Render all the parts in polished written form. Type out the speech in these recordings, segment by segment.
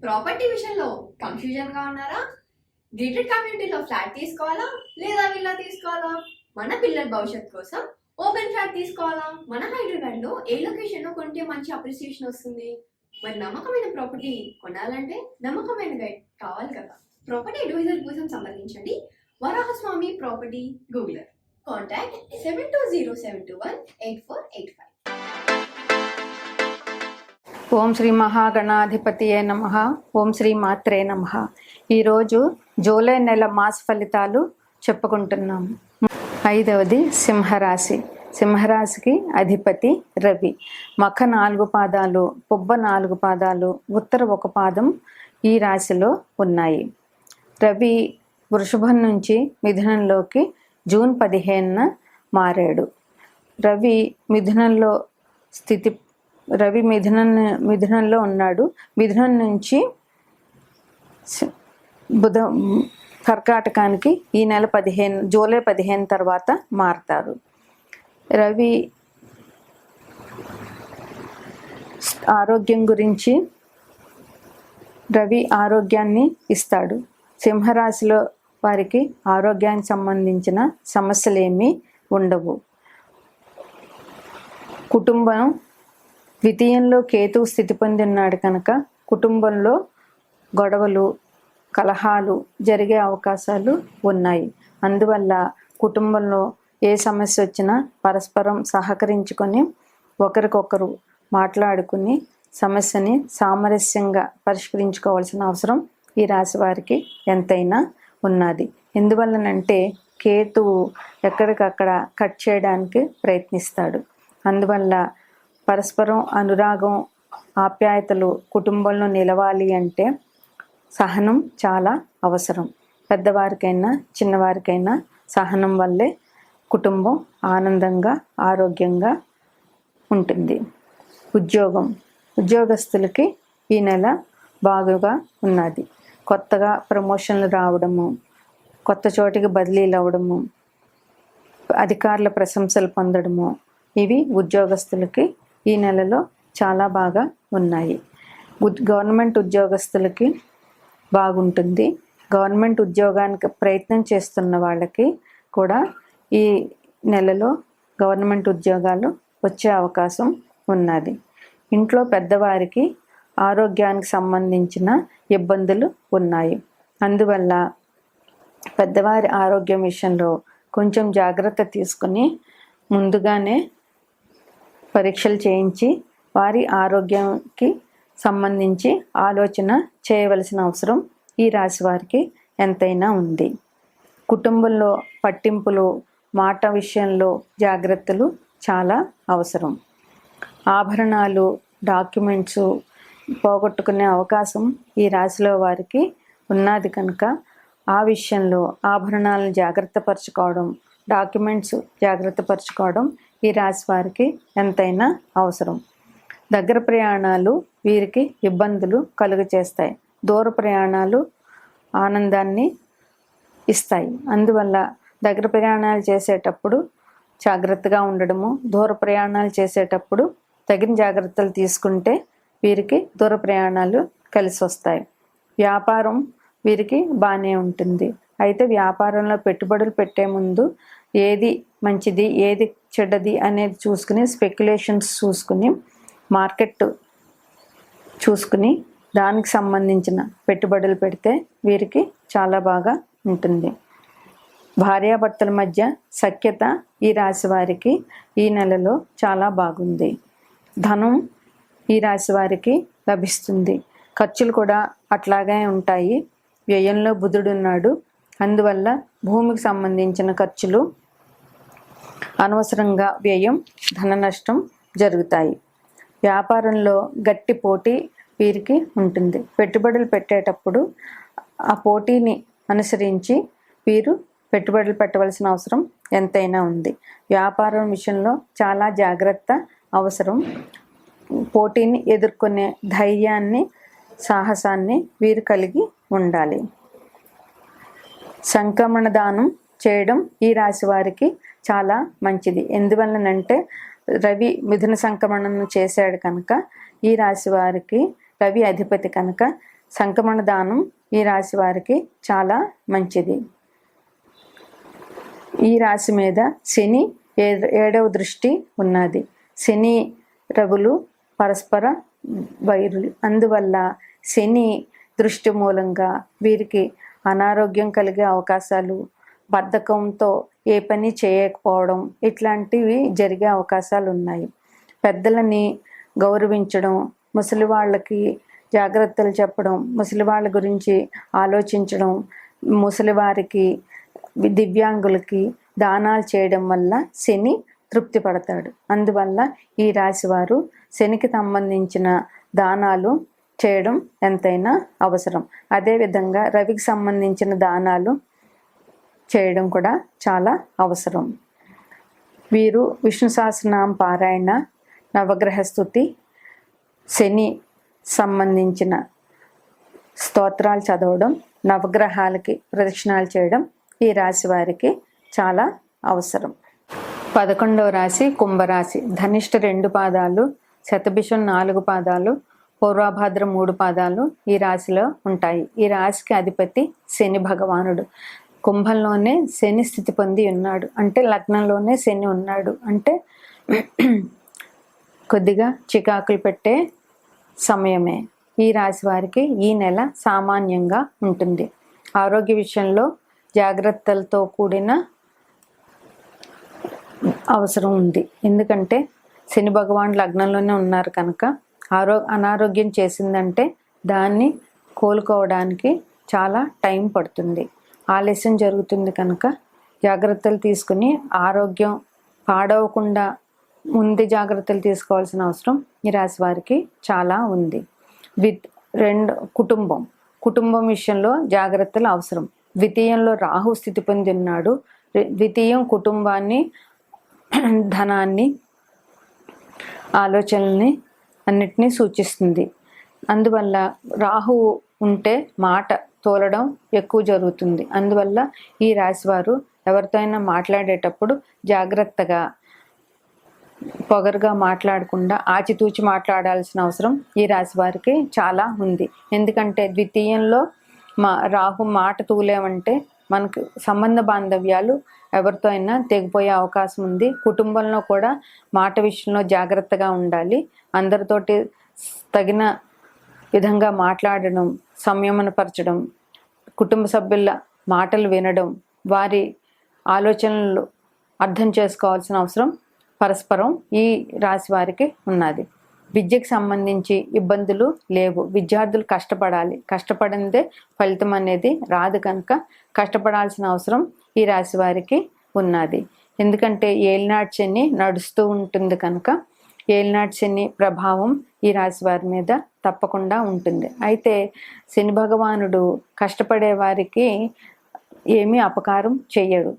Property విషయంలో confusion గా ఉన్నారా? గేటెడ్ కమ్యూనిటీలో ఫ్లాట్ తీసుకోవాలా లేదా విల్లా తీసుకోవాలా? మన పిల్లల భవిష్యత్ కోసం ఓపెన్ ఫ్లాట్ తీసుకోవాలా? మన హైదరాబాద్ లో ఏ లొకేషన్ లో కొంటే మంచి అప్రిసియేషన్ వస్తుంది? మరి నమ్మకమైన ప్రాపర్టీ కొనాలంటే నమ్మకమైన గైడ్ కావాలి కదా. ప్రాపర్టీ అడ్వైజర్ కోసం సంప్రదించండి వరాహస్వామి ప్రాపర్టీ గూగులర్. కాంటాక్ట్ 7207218485. ఓం శ్రీ మహాగణాధిపతియే నమః. ఓం శ్రీ మాత్రే నమః. ఈరోజు జూలై నెల మాస ఫలితాలు చెప్పుకుంటున్నాము. 5వది సింహరాశి. సింహరాశికి అధిపతి రవి. మఖ 4 పాదాలు, పుబ్బ 4 పాదాలు, ఉత్తర 1 పాదం ఈ రాశిలో ఉన్నాయి. రవి వృషభం నుంచి మిథునంలోకి జూన్ 15న మారాడు. రవి మిథునంలో ఉన్నాడు. మిథునం నుంచి కర్కాటకానికి ఈ నెల జూలై 15 తర్వాత మారతారు. రవి ఆరోగ్యం గురించి ఆరోగ్యాన్ని ఇస్తాడు. సింహరాశిలో వారికి ఆరోగ్యానికి సంబంధించిన సమస్యలు ఏమీ ఉండవు. కుటుంబం ద్వితీయంలో కేతువు స్థితి పొంది ఉన్నాడు కనుక కుటుంబంలో గొడవలు, కలహాలు జరిగే అవకాశాలు ఉన్నాయి. అందువల్ల కుటుంబంలో ఏ సమస్య వచ్చినా పరస్పరం సహకరించుకొని ఒకరికొకరు మాట్లాడుకుని సమస్యని సామరస్యంగా పరిష్కరించుకోవాల్సిన అవసరం ఈ రాశి వారికి ఎంతైనా ఉన్నది. ఎందువల్లనంటే కేతువు ఎక్కడికక్కడ కట్ చేయడానికి ప్రయత్నిస్తాడు. అందువల్ల పరస్పరం అనురాగం, ఆప్యాయతలు కుటుంబంలో నిలవాలి అంటే సహనం చాలా అవసరం. పెద్దవారికైనా చిన్నవారికైనా సహనం వల్లే కుటుంబం ఆనందంగా ఆరోగ్యంగా ఉంటుంది. ఉద్యోగస్తులకి ఈ నెల బాగుగా ఉన్నది. కొత్తగా ప్రమోషన్లు రావడము, కొత్త చోటికి బదిలీలు అవ్వడము, అధికారుల ప్రశంసలు పొందడము, ఇవి ఉద్యోగస్తులకి ఈ నెలలో చాలా బాగా ఉన్నాయి. గవర్నమెంట్ ఉద్యోగస్తులకి బాగుంటుంది. గవర్నమెంట్ ఉద్యోగానికి ప్రయత్నం చేస్తున్న వాళ్ళకి కూడా ఈ నెలలో గవర్నమెంట్ ఉద్యోగాలు వచ్చే అవకాశం ఉన్నది. ఇంట్లో పెద్దవారికి ఆరోగ్యానికి సంబంధించిన ఇబ్బందులు ఉన్నాయి. అందువల్ల పెద్దవారి ఆరోగ్యం విషయంలో కొంచెం జాగ్రత్త తీసుకుని ముందుగానే పరీక్షలు చేయించి వారి ఆరోగ్యానికి సంబంధించి ఆలోచన చేయవలసిన అవసరం ఈ రాశి వారికి ఎంతైనా ఉంది. కుటుంబంలో పట్టింపులు, మాట విషయంలో జాగ్రత్తలు చాలా అవసరం. ఆభరణాలు, డాక్యుమెంట్స్ పోగొట్టుకునే అవకాశం ఈ రాశిలో వారికి ఉన్నది కనుక ఆ విషయంలో ఆభరణాలను జాగ్రత్త పరచుకోవడం, డాక్యుమెంట్స్ జాగ్రత్త పరచుకోవడం ఈ రాశి వారికి ఎంతైనా అవసరం. దగ్గర ప్రయాణాలు వీరికి ఇబ్బందులు కలుగచేస్తాయి. దూర ప్రయాణాలు ఆనందాన్ని ఇస్తాయి. అందువల్ల దగ్గర ప్రయాణాలు చేసేటప్పుడు జాగ్రత్తగా ఉండడము, దూర ప్రయాణాలు చేసేటప్పుడు తగిన జాగ్రత్తలు తీసుకుంటే వీరికి దూర ప్రయాణాలు కలిసి వస్తాయి. వ్యాపారం వీరికి బాగానే ఉంటుంది. అయితే వ్యాపారంలో పెట్టుబడులు పెట్టే ముందు ఏది మంచిది ఏది చెడ్డది అనేది చూసుకుని, స్పెక్యులేషన్స్ చూసుకుని, మార్కెట్ చూసుకుని దానికి సంబంధించిన పెట్టుబడులు పెడితే వీరికి చాలా బాగా ఉంటుంది. భార్యాభర్తల మధ్య సఖ్యత ఈ రాశి వారికి ఈ నెలలో చాలా బాగుంది. ధనం ఈ రాశి వారికి లభిస్తుంది. ఖర్చులు కూడా అట్లాగే ఉంటాయి. వ్యయంలో బుధుడున్నాడు. అందువల్ల భూమికి సంబంధించిన ఖర్చులు, అనవసరంగా వ్యయం, ధన నష్టం జరుగుతాయి. వ్యాపారంలో గట్టి పోటీ వీరికి ఉంటుంది. పెట్టుబడులు పెట్టేటప్పుడు ఆ పోటీని అనుసరించి వీరు పెట్టుబడులు పెట్టవలసిన అవసరం ఎంతైనా ఉంది. వ్యాపారం విషయంలో చాలా జాగ్రత్త అవసరం. పోటీని ఎదుర్కొనే ధైర్యాన్ని, సాహసాన్ని వీరు కలిగి ఉండాలి. సంక్రమణ దానం చేయడం ఈ రాశి వారికి చాలా మంచిది. ఎందువల్లనంటే రవి మిథున సంక్రమణను చేశాడు కనుక ఈ రాశి వారికి రవి అధిపతి కనుక సంక్రమణ దానం ఈ రాశి వారికి చాలా మంచిది. ఈ రాశి మీద శని 7వ దృష్టి ఉన్నది. శని రవులు పరస్పర వైరులు, అందువల్ల శని దృష్టి మూలంగా వీరికి అనారోగ్యం కలిగే అవకాశాలు, బద్ధకంతో ఏ పని చేయకపోవడం ఇట్లాంటివి జరిగే అవకాశాలు ఉన్నాయి. పెద్దలని గౌరవించడం, ముసలి వాళ్ళకి జాగ్రత్తలు చెప్పడం, ముసలి వాళ్ళ గురించి ఆలోచించడం, ముసలివారికి దివ్యాంగులకి దానాలు చేయడం వల్ల శని తృప్తి పడతాడు. అందువల్ల ఈ రాశివారు శనికి సంబంధించిన దానాలు చేయడం ఎంతైనా అవసరం. అదేవిధంగా రవికి సంబంధించిన దానాలు చేయడం కూడా చాలా అవసరం. వీరు విష్ణు సహస్రనామ పారాయణ, నవగ్రహ స్తుతి, శని సంబంధించిన స్తోత్రాలు చదవడం, నవగ్రహాలకి ప్రదక్షిణాలు చేయడం ఈ రాశి వారికి చాలా అవసరం. 11వ రాశి కుంభరాశి. ధనిష్ట 2 పాదాలు, శతభిషం 4 పాదాలు, పూర్వభాద్ర 3 పాదాలు ఈ రాశిలో ఉంటాయి. ఈ రాశికి అధిపతి శని భగవానుడు. కుంభంలోనే శని స్థితి పొంది ఉన్నాడు అంటే లగ్నంలోనే శని ఉన్నాడు అంటే కొద్దిగా చికాకులు పెట్టే సమయమే. ఈ రాశి వారికి ఈ నెల సామాన్యంగా ఉంటుంది. ఆరోగ్య విషయంలో జాగ్రత్తలతో కూడిన అవసరం ఉంది. ఎందుకంటే శని భగవాన్ లగ్నంలోనే ఉన్నారు కనుక అనారోగ్యం చేసిందంటే దాన్ని కోలుకోవడానికి చాలా టైం పడుతుంది, ఆలస్యం జరుగుతుంది. కనుక జాగ్రత్తలు తీసుకుని ఆరోగ్యం పాడవకుండా ముందు జాగ్రత్తలు తీసుకోవాల్సిన అవసరం ఈ రాశి వారికి చాలా ఉంది. కుటుంబం విషయంలో జాగ్రత్తలు అవసరం. ద్వితీయంలో రాహు స్థితి పొంది ఉన్నాడు. ద్వితీయం కుటుంబాన్ని, ధనాన్ని, ఆలోచనల్ని అన్నిటినీ సూచిస్తుంది. అందువల్ల రాహు ఉంటే మాట తోలడం ఎక్కువ జరుగుతుంది. అందువల్ల ఈ రాశివారు ఎవరితో అయినా మాట్లాడేటప్పుడు జాగ్రత్తగా, పొగరుగా మాట్లాడకుండా ఆచితూచి మాట్లాడాల్సిన అవసరం ఈ రాశి వారికి చాలా ఉంది. ఎందుకంటే ద్వితీయంలో రాహు మాట తూలేమంటే మనకు సంబంధ బాంధవ్యాలు ఎవరితో అయినా తెగిపోయే అవకాశం ఉంది. కుటుంబంలో కూడా మాట విషయంలో జాగ్రత్తగా ఉండాలి. అందరితోటి తగిన విధంగా మాట్లాడడం, సంయమనపరచడం, కుటుంబ సభ్యుల మాటలు వినడం, వారి ఆలోచనలు అర్థం చేసుకోవాల్సిన అవసరం పరస్పరం ఈ రాశి వారికి ఉన్నది. విద్యకు సంబంధించి ఇబ్బందులు లేవు. విద్యార్థులు కష్టపడాలి, కష్టపడిందే ఫలితం అనేది రాదు కనుక కష్టపడాల్సిన అవసరం ఈ రాశి వారికి ఉన్నది. ఎందుకంటే ఏలినాటి శని నడుస్తూ ఉంటుంది కనుక ఏలినాటి శని ప్రభావం ఈ రాశి వారి మీద తప్పకుండా ఉంటుంది. అయితే శని భగవానుడు కష్టపడే వారికి ఏమీ అపకారం చెయ్యడు.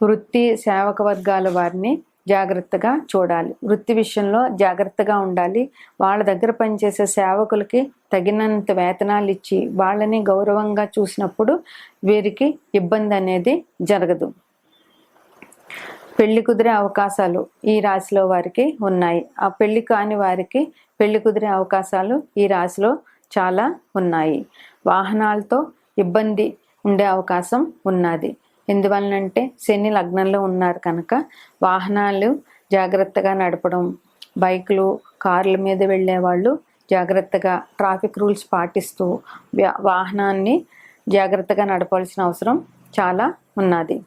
వృత్తి సేవక వర్గాల వారిని జాగ్రత్తగా చూడాలి. వృత్తి విషయంలో జాగ్రత్తగా ఉండాలి. వాళ్ళ దగ్గర పనిచేసే సేవకులకి తగినంత వేతనాలు ఇచ్చి వాళ్ళని గౌరవంగా చూసినప్పుడు వీరికి ఇబ్బంది అనేది జరగదు. పెళ్లి కుదిరే అవకాశాలు ఈ రాశిలో వారికి ఉన్నాయి. ఆ పెళ్లి కాని వారికి పెళ్లి కుదిరే అవకాశాలు ఈ రాశిలో చాలా ఉన్నాయి. వాహనాలతో ఇబ్బంది ఉండే అవకాశం ఉన్నది. ఎందువలనంటే శని లగ్నంలో ఉన్నారు కనుక వాహనాలు జాగ్రత్తగా నడపడం, బైకులు, కార్ల మీద వెళ్ళే వాళ్ళు జాగ్రత్తగా ట్రాఫిక్ రూల్స్ పాటిస్తూ వాహనాన్ని జాగ్రత్తగా నడపాల్సిన అవసరం చాలా ఉన్నది.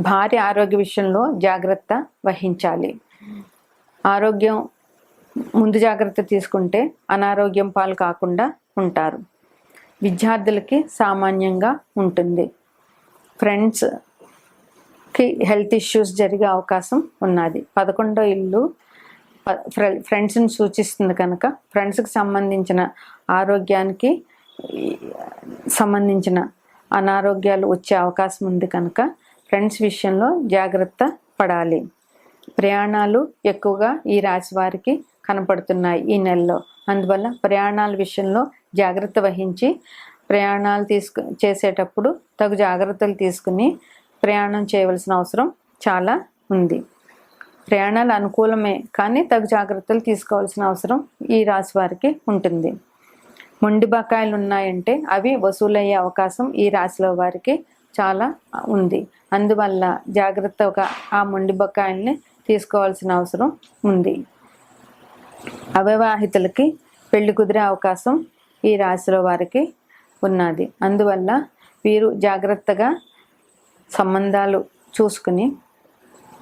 భార్య ఆరోగ్య విషయంలో జాగ్రత్త వహించాలి. ఆరోగ్యం ముందు జాగ్రత్త తీసుకుంటే అనారోగ్యం పాలు కాకుండా ఉంటారు. విద్యార్థులకి సామాన్యంగా ఉంటుంది. ఫ్రెండ్స్కి హెల్త్ ఇష్యూస్ జరిగే అవకాశం ఉన్నది. 11వ ఇల్లు ఫ్రెండ్స్ని సూచిస్తుంది కనుక ఫ్రెండ్స్కి సంబంధించిన ఆరోగ్యానికి సంబంధించిన అనారోగ్యాలు వచ్చే అవకాశం ఉంది కనుక ఫ్రెండ్స్ విషయంలో జాగ్రత్త పడాలి. ప్రయాణాలు ఎక్కువగా ఈ రాశి వారికి కనపడుతున్నాయి ఈ నెలలో. అందువల్ల ప్రయాణాల విషయంలో జాగ్రత్త వహించి ప్రయాణాలు చేసేటప్పుడు తగు జాగ్రత్తలు తీసుకుని ప్రయాణం చేయవలసిన అవసరం చాలా ఉంది. ప్రయాణాలు అనుకూలమే కానీ తగు జాగ్రత్తలు తీసుకోవాల్సిన అవసరం ఈ రాశి వారికి ఉంటుంది. మొండి బకాయిలు ఉన్నాయంటే అవి వసూలయ్యే అవకాశం ఈ రాశిలో వారికి చాలా ఉంది. అందువల్ల జాగ్రత్తగా ఆ మొండి బకాయిల్ని తీసుకోవాల్సిన అవసరం ఉంది. అవివాహితులకి పెళ్లి కుదిరే అవకాశం ఈ రాశిలో వారికి ఉన్నది. అందువల్ల వీరు జాగ్రత్తగా సంబంధాలు చూసుకుని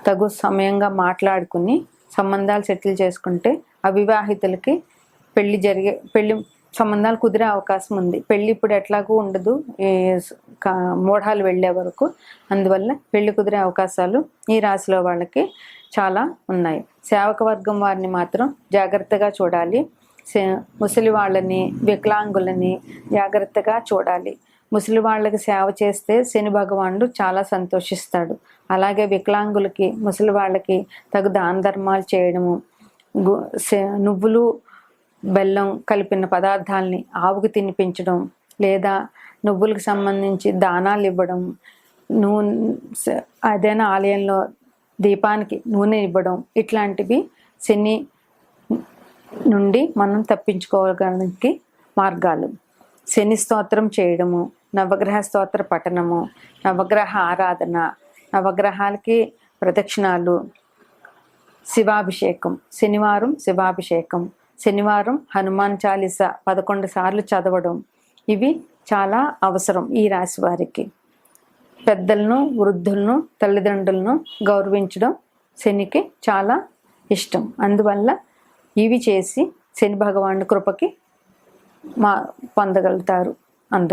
తగు సమయంగా మాట్లాడుకుని సంబంధాలు సెటిల్ చేసుకుంటే అవివాహితులకి పెళ్లి సంబంధాలు కుదిరే అవకాశం ఉంది. పెళ్ళి ఇప్పుడు ఎట్లాగూ ఉండదు మోఢాలు వెళ్ళే వరకు. అందువల్ల పెళ్లి కుదిరే అవకాశాలు ఈ రాశిలో వాళ్ళకి చాలా ఉన్నాయి. సేవక వర్గం వారిని మాత్రం జాగ్రత్తగా చూడాలి. ముసలి వాళ్ళని, వికలాంగులని జాగ్రత్తగా చూడాలి. ముసలి వాళ్ళకి సేవ చేస్తే శని భగవానుడు చాలా సంతోషిస్తాడు. అలాగే వికలాంగులకి, ముసలి వాళ్ళకి తగు దాన ధర్మాలు చేయడము, నువ్వులు బెల్లం కలిపిన పదార్థాలని ఆవుకు తినిపించడం, లేదా నువ్వులకు సంబంధించి దానాలు ఇవ్వడం, ఏదైనా ఆలయంలో దీపానికి నూనె ఇవ్వడం, ఇట్లాంటివి శని నుండి మనం తప్పించుకోవడానికి మార్గాలు. శని స్తోత్రం చేయడము, నవగ్రహ స్తోత్ర పఠనము, నవగ్రహ ఆరాధన, నవగ్రహాలకి ప్రదక్షిణాలు, శివాభిషేకం, శనివారం శివాభిషేకం, శనివారం హనుమాన్ చాలీసా 11 సార్లు చదవడం, ఇవి చాలా అవసరం ఈ రాశి వారికి. పెద్దలను, వృద్ధులను, తల్లిదండ్రులను గౌరవించడం శనికి చాలా ఇష్టం. అందువల్ల ఇవి చేసి శని భగవానుడి కృపకి పొందగలుగుతారు అందరూ.